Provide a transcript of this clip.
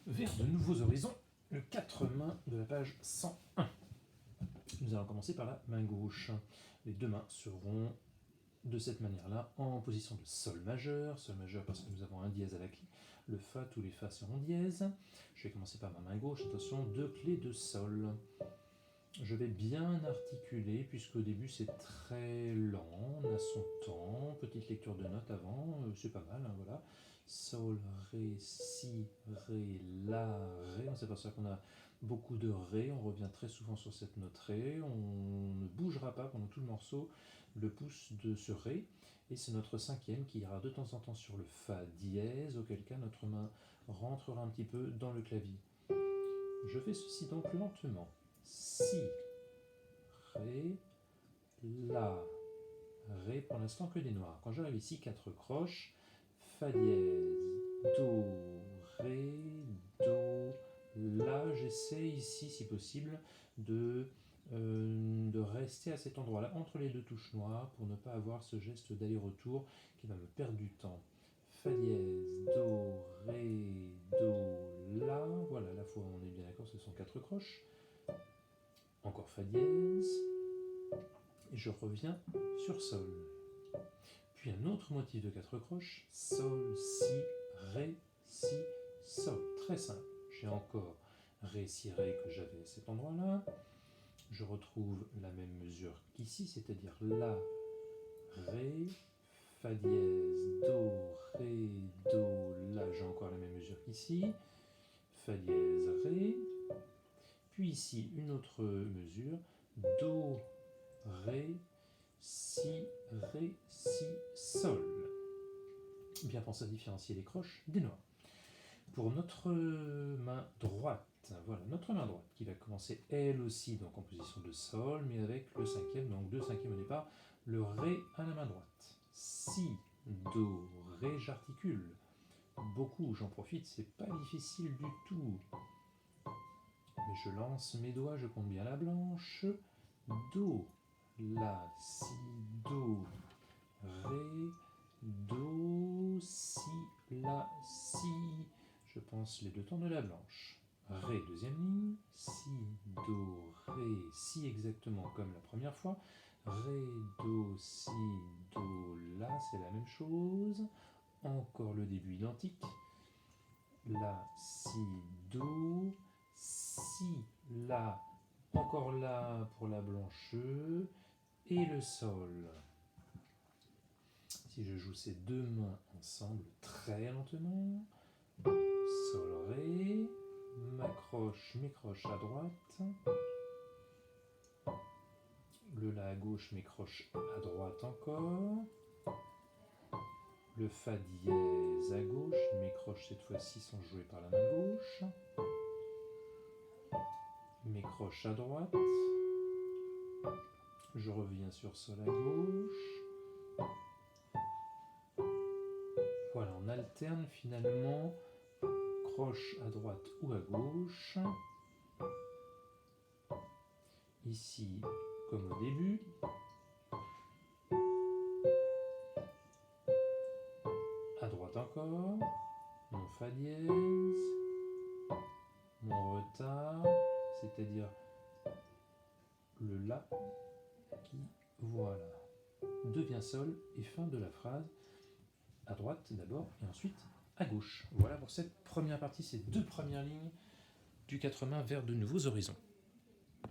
vers de nouveaux horizons, le 4 mains de la page 101. Nous allons commencer par la main gauche. Les deux mains seront de cette manière-là en position de sol majeur parce que nous avons un dièse à la clé. Le fa, tous les fa seront dièse. Je vais commencer par ma main gauche, attention, deux clés de sol. Je vais bien articuler puisque au début c'est très lent, on a son temps, petite lecture de notes avant, c'est pas mal, hein, voilà. Sol, ré, si, ré, la, ré, on s'aperçoit qu'on a beaucoup de ré, on revient très souvent sur cette note ré, on ne bougera pas pendant tout le morceau le pouce de ce ré, et c'est notre cinquième qui ira de temps en temps sur le fa dièse, auquel cas notre main rentrera un petit peu dans le clavier. Je fais ceci donc lentement. Si, ré, la, ré, pour l'instant que des noirs. Quand j'arrive ici, 4 croches, fa dièse, do, ré, do, la. J'essaie ici, si possible, de rester à cet endroit-là, entre les deux touches noires, pour ne pas avoir ce geste d'aller-retour qui va me perdre du temps. Fa dièse, do, ré, do, la. Voilà, la fois on est bien d'accord, ce sont 4 croches. Encore fa dièse, et je reviens sur sol. Puis un autre motif de 4 croches, sol, si, ré, si, sol. Très simple. J'ai encore ré, si, ré que j'avais à cet endroit-là. Je retrouve la même mesure qu'ici, c'est-à-dire la, ré, fa dièse, do, ré, do, la. J'ai encore la même mesure qu'ici. Fa dièse, ré. Puis ici, une autre mesure, do, ré, si, ré, si, sol. Bien penser à différencier les croches des noirs. Pour notre main droite, voilà notre main droite qui va commencer elle aussi donc en position de sol, mais avec le cinquième, donc 2 cinquièmes au départ, le ré à la main droite. Si, do, ré, j'articule. Beaucoup, j'en profite, c'est pas difficile du tout. Mais je lance mes doigts, je compte bien la blanche. Do, la, si, do, ré, do, si, la, si. Je pense les deux temps de la blanche. Ré, deuxième ligne. Si, do, ré, si, exactement comme la première fois. Ré, do, si, do, la, c'est la même chose. Encore le début identique. La, si, do, si, la, encore la pour la blanche, et le sol. Si je joue ces deux mains ensemble très lentement, sol, ré, m'accroche, m'écroche à droite, le la à gauche m'écroche à droite encore, le fa dièse à gauche m'écroche cette fois-ci sans jouer par la main gauche, m'écroche à droite, je reviens sur sol à gauche. Voilà, on alterne finalement croche à droite ou à gauche. Ici, comme au début. À droite encore. Mon fa dièse. Mon retard, c'est-à-dire le la qui, voilà, devient sol et fin de la phrase. À droite d'abord et ensuite à gauche. Voilà pour cette première partie, ces deux premières lignes du 4 mains vers de nouveaux horizons.